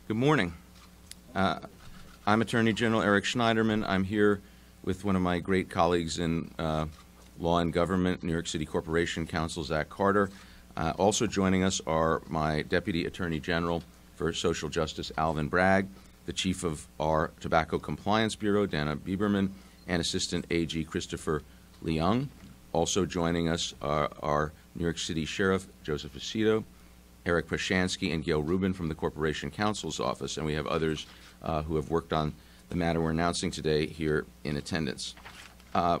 Good morning. I'm Attorney General Eric Schneiderman. I'm here with one of my great colleagues in law and government, New York City Corporation Counsel, Zach Carter. Also joining us are my Deputy Attorney General for Social Justice, Alvin Bragg, the Chief of our Tobacco Compliance Bureau, Dana Bieberman, and Assistant AG Christopher Leung. Also joining us are our New York City Sheriff, Joseph Aceto, Eric Pashansky, and Gail Rubin from the Corporation Counsel's Office, and we have others who have worked on the matter we're announcing today here in attendance. I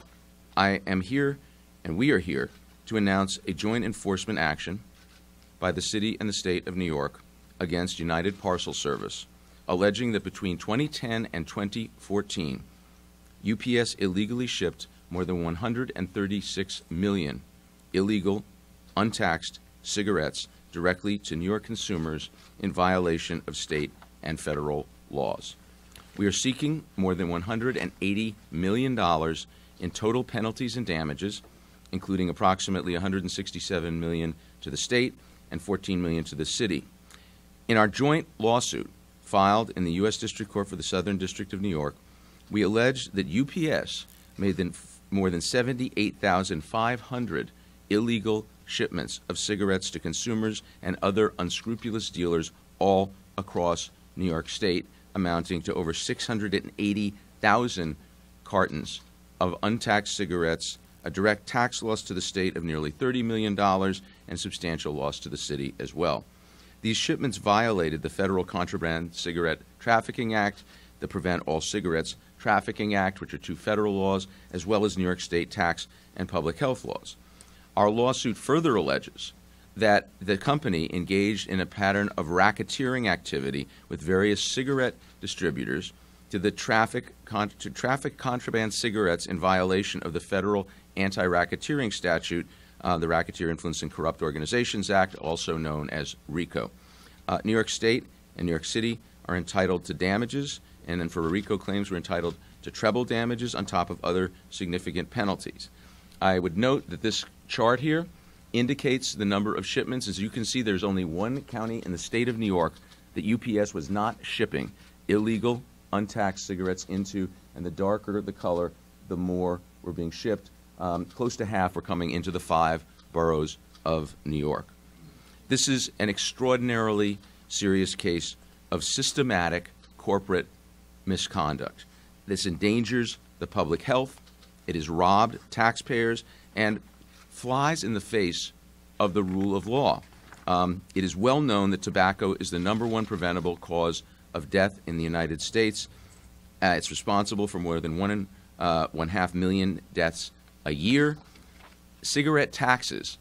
am here, and we are here, to announce a joint enforcement action by the City and the State of New York against United Parcel Service, alleging that between 2010 and 2014, UPS illegally shipped more than 136 million illegal, untaxed cigarettes directly to New York consumers in violation of state and federal laws. We are seeking more than $180 million in total penalties and damages, including approximately $167 million to the state and $14 million to the city. In our joint lawsuit filed in the U.S. District Court for the Southern District of New York, we allege that UPS made more than 78,500 illegal shipments of cigarettes to consumers and other unscrupulous dealers all across New York State, amounting to over 680,000 cartons of untaxed cigarettes, a direct tax loss to the state of nearly $30 million, and substantial loss to the city as well. These shipments violated the Federal Contraband Cigarette Trafficking Act, the Prevent All Cigarettes Trafficking Act, which are two federal laws, as well as New York State tax and public health laws. Our lawsuit further alleges that the company engaged in a pattern of racketeering activity with various cigarette distributors to traffic contraband cigarettes in violation of the federal anti-racketeering statute, the Racketeer Influence and Corrupt Organizations Act, also known as RICO. New York State and New York City are entitled to damages, and then for RICO claims we're entitled to treble damages on top of other significant penalties. I would note that this chart here indicates the number of shipments. As you can see, there's only one county in the state of New York that UPS was not shipping illegal, untaxed cigarettes into, and the darker the color, the more were being shipped. Close to half were coming into the 5 boroughs of New York. This is an extraordinarily serious case of systematic corporate misconduct. This endangers the public health. It has robbed taxpayers and flies in the face of the rule of law. It is well known that tobacco is the #1 preventable cause of death in the United States. It's responsible for more than 1.5 million deaths a year. Cigarette taxes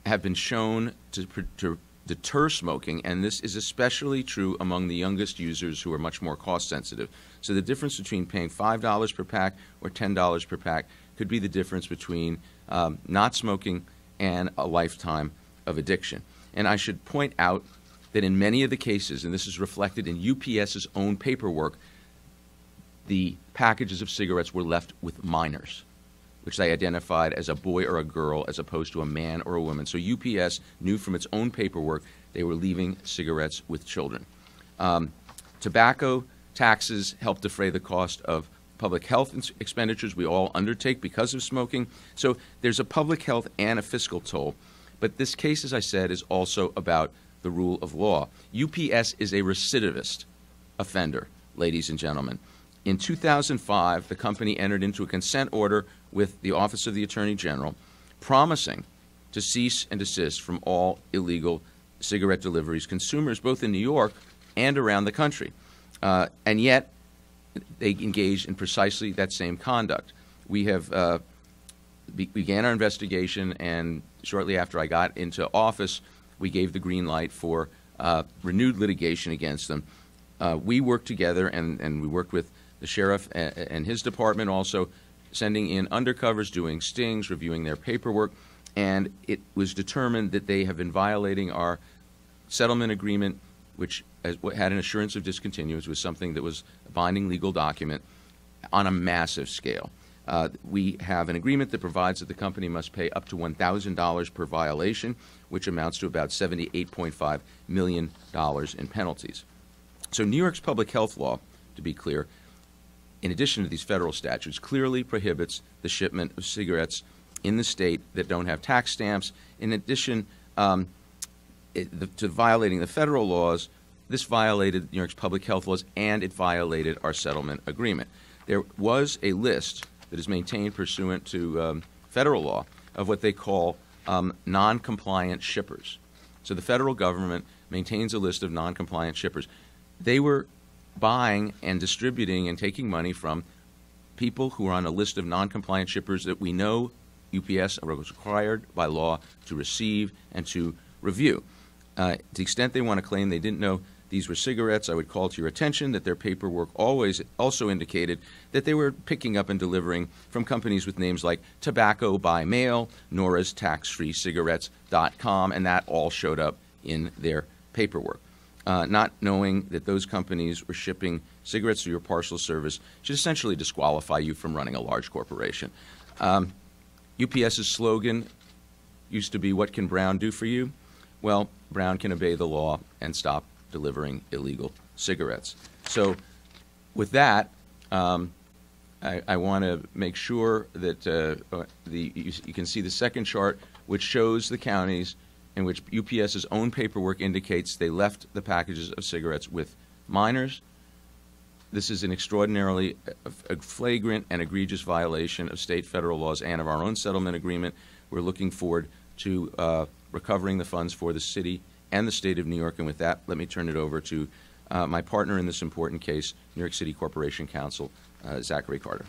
have been shown to deter smoking, and this is especially true among the youngest users who are much more cost sensitive. So the difference between paying $5 per pack or $10 per pack could be the difference between not smoking and a lifetime of addiction. And I should point out that in many of the cases, and this is reflected in UPS's own paperwork, the packages of cigarettes were left with minors, which they identified as a boy or a girl as opposed to a man or a woman. So UPS knew from its own paperwork they were leaving cigarettes with children. Tobacco taxes help defray the cost of public health expenditures we all undertake because of smoking. So there's a public health and a fiscal toll. But this case, as I said, is also about the rule of law. UPS is a recidivist offender, ladies and gentlemen. In 2005, the company entered into a consent order with the Office of the Attorney General, promising to cease and desist from all illegal cigarette deliveries, consumers both in New York and around the country. And yet, they engaged in precisely that same conduct. We have began our investigation, and shortly after I got into office, we gave the green light for renewed litigation against them. We worked together, and we worked with the sheriff and his department also, sending in undercovers, doing stings, reviewing their paperwork, and it was determined that they have been violating our settlement agreement, which had an assurance of discontinuance, was something that was a binding legal document on a massive scale. We have an agreement that provides that the company must pay up to $1,000 per violation, which amounts to about $78.5 million in penalties. So New York's public health law, to be clear, in addition to these federal statutes, clearly prohibits the shipment of cigarettes in the state that don't have tax stamps. In addition to violating the federal laws, this violated New York's public health laws, and it violated our settlement agreement. There was a list that is maintained pursuant to federal law of what they call non-compliant shippers. So the federal government maintains a list of non-compliant shippers. They were buying and distributing and taking money from people who are on a list of non-compliant shippers that we know UPS was required by law to receive and to review. To the extent they want to claim they didn't know these were cigarettes, I would call to your attention that their paperwork always also indicated that they were picking up and delivering from companies with names like Tobacco by Mail, Nora's Tax-Free Cigarettes.com, and that all showed up in their paperwork. Not knowing that those companies were shipping cigarettes through your parcel service should essentially disqualify you from running a large corporation. UPS's slogan used to be, "What can Brown do for you?" Well, Brown can obey the law and stop delivering illegal cigarettes. So with that, I want to make sure that you can see the second chart, which shows the counties in which UPS's own paperwork indicates they left the packages of cigarettes with minors. This is an extraordinarily flagrant and egregious violation of state, federal laws and of our own settlement agreement. We're looking forward to recovering the funds for the city and the state of New York. And with that, let me turn it over to my partner in this important case, New York City Corporation Counsel, Zachary Carter.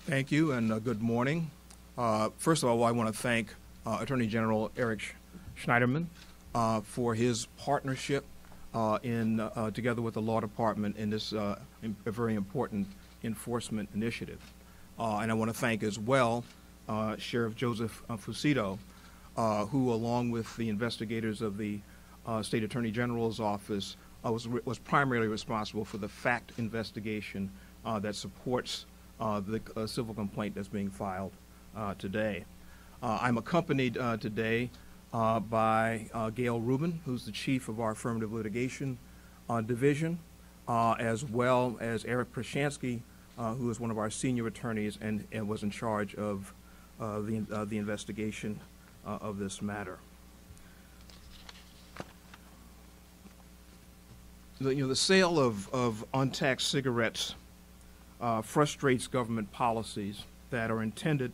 Thank you, and good morning. First of all, I want to thank Attorney General Eric Schneiderman for his partnership together with the law department in this a very important enforcement initiative. And I want to thank as well Sheriff Joseph Fucito, who, along with the investigators of the State Attorney General's office, was primarily responsible for the fact investigation that supports the civil complaint that's being filed today. I'm accompanied today by Gail Rubin, who's the chief of our affirmative litigation division, as well as Eric Prashansky, who is one of our senior attorneys and was in charge of the investigation of this matter. The sale of untaxed cigarettes frustrates government policies that are intended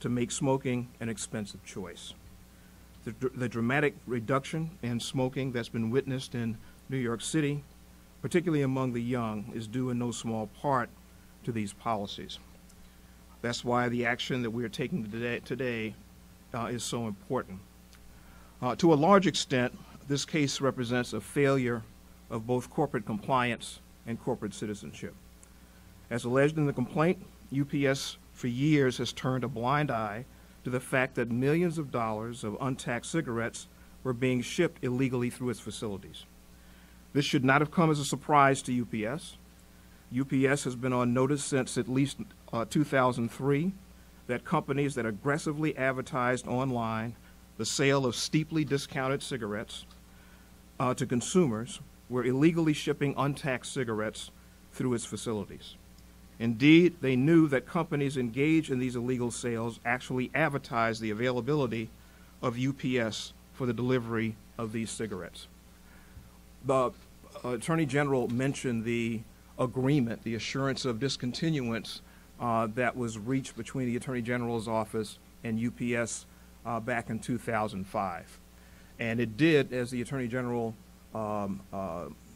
to make smoking an expensive choice. The dramatic reduction in smoking that's been witnessed in New York City, particularly among the young, is due in no small part to these policies. That's why the action that we are taking today is so important. To a large extent, this case represents a failure of both corporate compliance and corporate citizenship. As alleged in the complaint, UPS for years has turned a blind eye to the fact that millions of dollars of untaxed cigarettes were being shipped illegally through its facilities. This should not have come as a surprise to UPS. UPS has been on notice since at least 2003 that companies that aggressively advertised online the sale of steeply discounted cigarettes to consumers were illegally shipping untaxed cigarettes through its facilities. Indeed, they knew that companies engaged in these illegal sales actually advertised the availability of UPS for the delivery of these cigarettes. The Attorney General mentioned the agreement, the assurance of discontinuance that was reached between the Attorney General's office and UPS back in 2005. And it did, as the Attorney General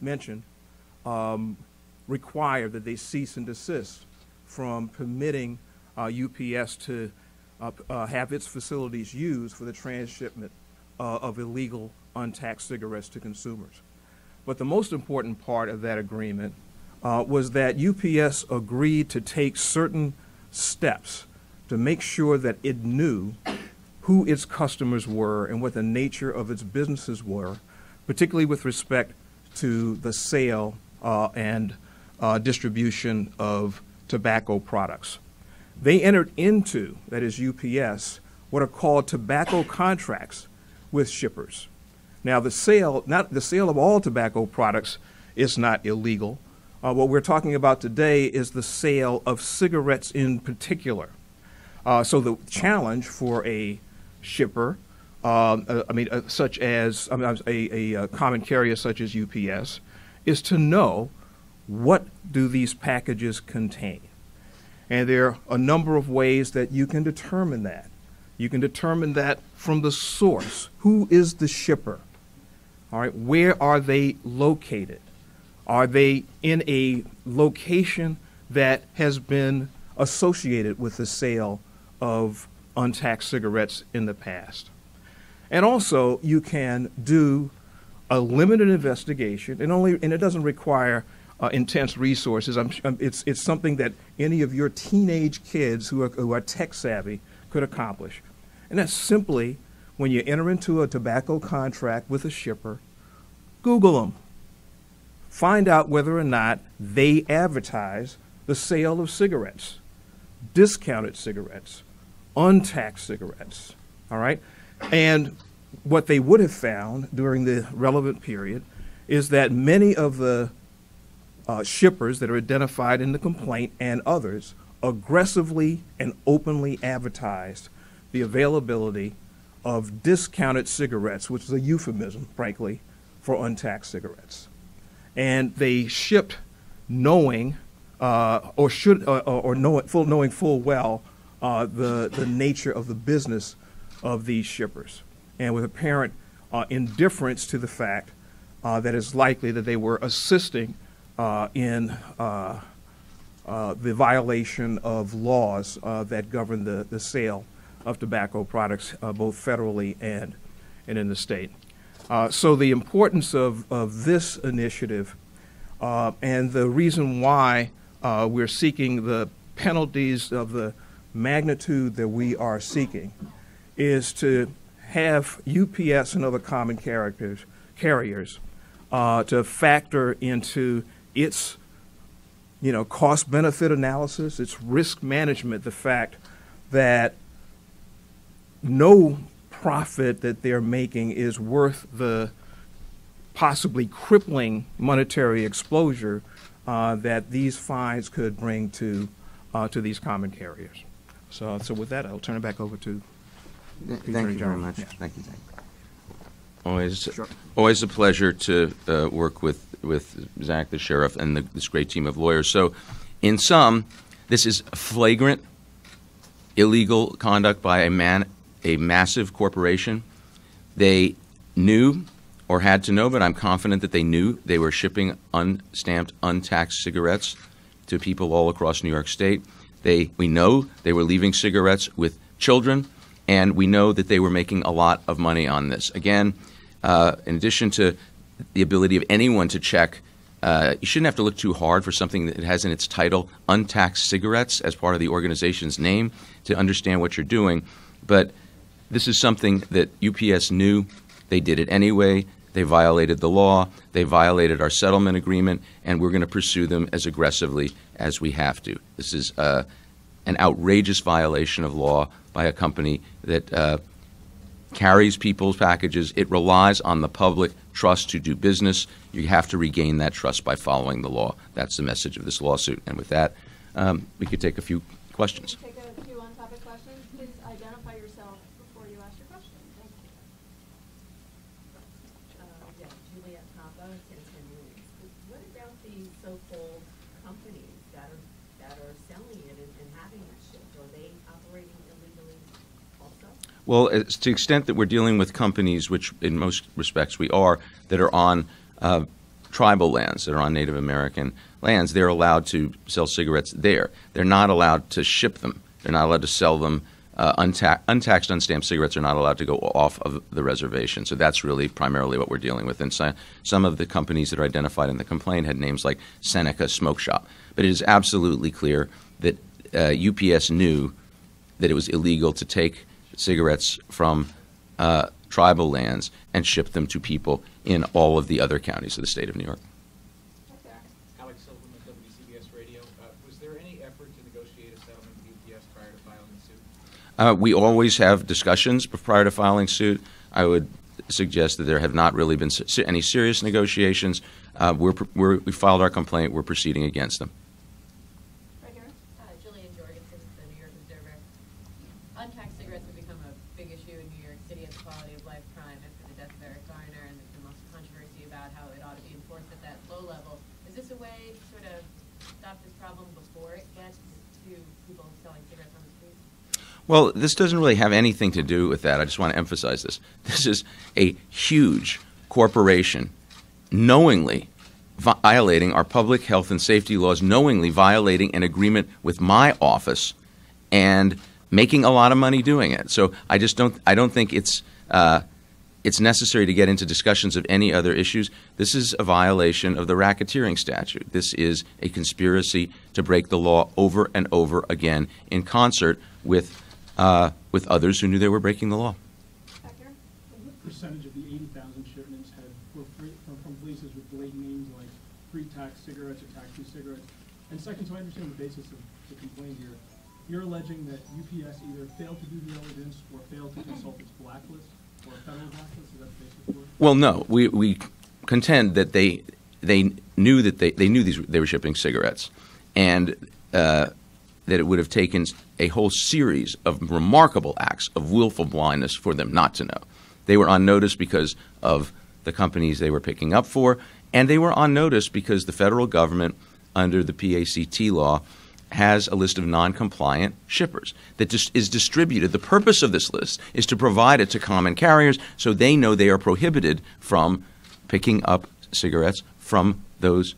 mentioned, require that they cease and desist from permitting UPS to have its facilities used for the transshipment of illegal untaxed cigarettes to consumers. But the most important part of that agreement was that UPS agreed to take certain steps to make sure that it knew who its customers were and what the nature of its businesses were, particularly with respect to the sale and distribution of tobacco products. They entered into, that is UPS, what are called tobacco contracts with shippers. Now, the sale of all tobacco products is not illegal. What we're talking about today is the sale of cigarettes in particular. So the challenge for a shipper, such as a common carrier such as UPS, is to know what do these packages contain. And there are a number of ways that you can determine that. You can determine that from the source. Who is the shipper? All right, where are they located? Are they in a location that has been associated with the sale of untaxed cigarettes in the past? And also, you can do a limited investigation, and it doesn't require intense resources. It's something that any of your teenage kids who are tech savvy could accomplish. And that's simply, when you enter into a tobacco contract with a shipper, Google them. Find out whether or not they advertise the sale of cigarettes, discounted cigarettes, untaxed cigarettes, all right? And what they would have found during the relevant period is that many of the shippers that are identified in the complaint and others aggressively and openly advertised the availability of discounted cigarettes, which is a euphemism, frankly, for untaxed cigarettes. And they shipped knowing, knowing full well the nature of the business of these shippers, and with apparent indifference to the fact that it's likely that they were assisting in the violation of laws that govern the sale of tobacco products, both federally and in the state. So the importance of this initiative and the reason why we're seeking the penalties of the magnitude that we are seeking is to have UPS and other common carriers to factor into its cost-benefit analysis, its risk management, the fact that no profit that they're making is worth the possibly crippling monetary exposure that these fines could bring to these common carriers. So with that, I'll turn it back over to Thank you very much. Yeah. Thank you, Zach. Always a pleasure to work with Zach, the sheriff, and this great team of lawyers. So, in sum, this is flagrant, illegal conduct by a massive corporation. They knew or had to know, but I'm confident that they knew they were shipping unstamped, untaxed cigarettes to people all across New York State. We know they were leaving cigarettes with children, and we know that they were making a lot of money on this. Again, in addition to the ability of anyone to check, you shouldn't have to look too hard for something that has in its title untaxed cigarettes as part of the organization's name to understand what you're doing. But this is something that UPS knew. They did it anyway. They violated the law. They violated our settlement agreement, and we're going to pursue them as aggressively as we have to. This is an outrageous violation of law by a company that carries people's packages. It relies on the public trust to do business. You have to regain that trust by following the law. That's the message of this lawsuit. And with that, we could take a few questions. Take a few on-topic questions. Please identify yourself before you ask your question. Thank you. Juliet Papa, San Luis. What about the so-called companies that are selling it and having it shipped? Are they operating illegally also? Well, to the extent that we're dealing with companies, which in most respects we are, that are on tribal lands, that are on Native American lands, they're allowed to sell cigarettes there. They're not allowed to ship them. They're not allowed to sell them. Untaxed, unstamped cigarettes are not allowed to go off of the reservation. So that's really primarily what we're dealing with. And some of the companies that are identified in the complaint had names like Seneca Smoke Shop. But it is absolutely clear that UPS knew that it was illegal to take cigarettes from tribal lands and ship them to people in all of the other counties of the state of New York. Alex Silverman, WCBS Radio. Was there any effort to negotiate a settlement with UPS prior to filing the suit? We always have discussions prior to filing suit. I would suggest that there have not really been any serious negotiations. We filed our complaint. We're proceeding against them. Right here. Jillian Jorgensen, the New York Observer. Untaxed cigarettes have become a big issue in New York City as a quality of life crime after the death of Eric Garner, and there's been lots of controversy about how it ought to be enforced at that low level. Is this a way to sort of stop this problem before it gets to people selling cigarettes on the streets? Well, this doesn't really have anything to do with that. I just want to emphasize this. This is a huge corporation knowingly violating our public health and safety laws, knowingly violating an agreement with my office, and making a lot of money doing it. So I don't think it's necessary to get into discussions of any other issues. This is a violation of the racketeering statute. This is a conspiracy to break the law over and over again in concert with others who knew they were breaking the law. Back here. What percentage of the 80,000 shipments were from places with blatant names like pre-tax cigarettes or tax-free cigarettes? And second, so I understand the basis of the complaint here. You're alleging that UPS either failed to do due diligence or failed to consult its blacklist or a federal blacklist. Is that the basis for it? Well, no. We contend that they knew that they were shipping cigarettes, and that it would have taken a whole series of remarkable acts of willful blindness for them not to know. They were on notice because of the companies they were picking up for, and they were on notice because the federal government, under the PACT law, has a list of non-compliant shippers that is distributed. The purpose of this list is to provide it to common carriers so they know they are prohibited from picking up cigarettes from those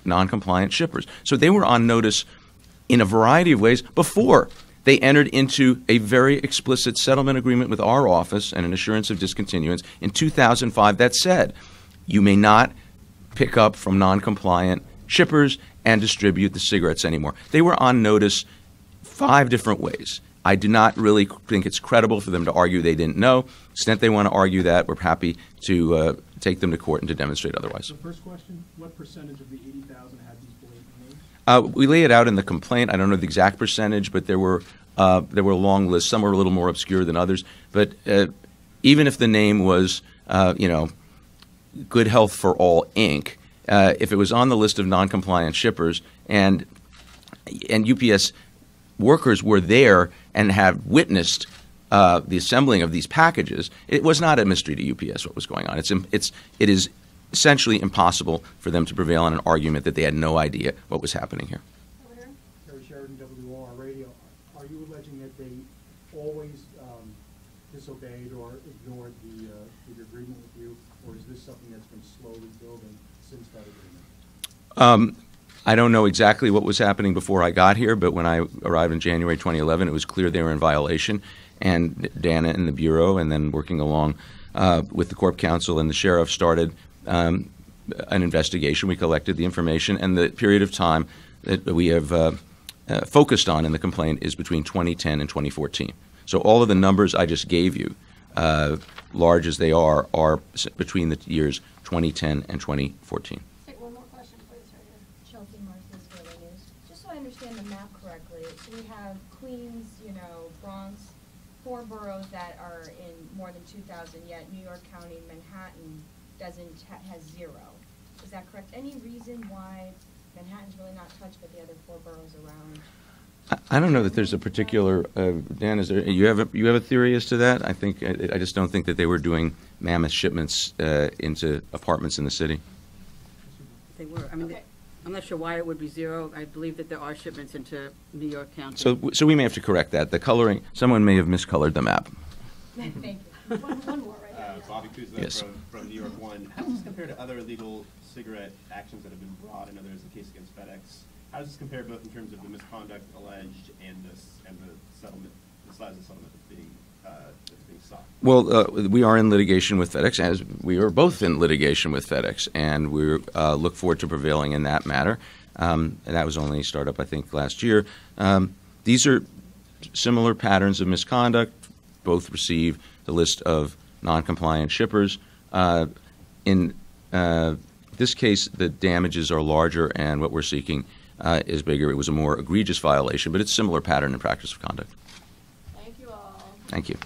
non-compliant shippers. So they were on notice in a variety of ways before they entered into a very explicit settlement agreement with our office and an assurance of discontinuance in 2005 that said you may not pick up from non-compliant shippers and distribute the cigarettes anymore. They were on notice 5 different ways. I do not really think it's credible for them to argue they didn't know. To the extent they want to argue that, we're happy to take them to court and to demonstrate otherwise. The first question, what percentage of the 80,000 had these blatant names? We lay it out in the complaint. I don't know the exact percentage, but there were long lists. Some were a little more obscure than others. But even if the name was, Good Health for All, Inc., if it was on the list of non-compliant shippers and UPS workers were there and have witnessed the assembling of these packages, it was not a mystery to UPS what was going on. It is essentially impossible for them to prevail on an argument that they had no idea what was happening here. Over here. Gary Sheridan, WOR Radio. Are you alleging that they always disobeyed or ignored the agreement with you, or is this something that's been slowly building since that agreement? I don't know exactly what was happening before I got here, but when I arrived in January 2011, it was clear they were in violation, and Dana and the Bureau, and then working along with the Corp Counsel and the Sheriff, started an investigation. We collected the information, and the period of time that we have focused on in the complaint is between 2010 and 2014. So all of the numbers I just gave you, large as they are between the years 2010 and 2014. Take one more question, please, right here. Chelsea Marcus, Daily News. Just so I understand the map correctly, so we have Queens, Bronx, 4 boroughs that are in more than 2,000, yet New York County, Manhattan has 0. Is that correct? Any reason why Manhattan's really not touched, but the other 4 boroughs around? I don't know that there's a particular Dan. Is there? You have a theory as to that? I just don't think that they were doing mammoth shipments into apartments in the city. They were. I mean, Okay. I'm not sure why it would be 0. I believe that there are shipments into New York County. So we may have to correct that. The coloring, someone may have miscolored the map. Thank you. One more right here. Bobby Kuzma Yes. from New York One. How does this compare to other illegal cigarette actions that have been brought? I know there's a case against FedEx. How does this compare both in terms of the misconduct alleged and the settlement, the size of the settlement that's being sought? Well, we are in litigation with FedEx, as we are both in litigation with FedEx, and we look forward to prevailing in that matter. And that was only started up, I think, last year. These are similar patterns of misconduct. Both receive the list of non-compliant shippers. In this case, the damages are larger, and what we're seeking is bigger. It was a more egregious violation, but it's a similar pattern and practice of conduct. Thank Thank you.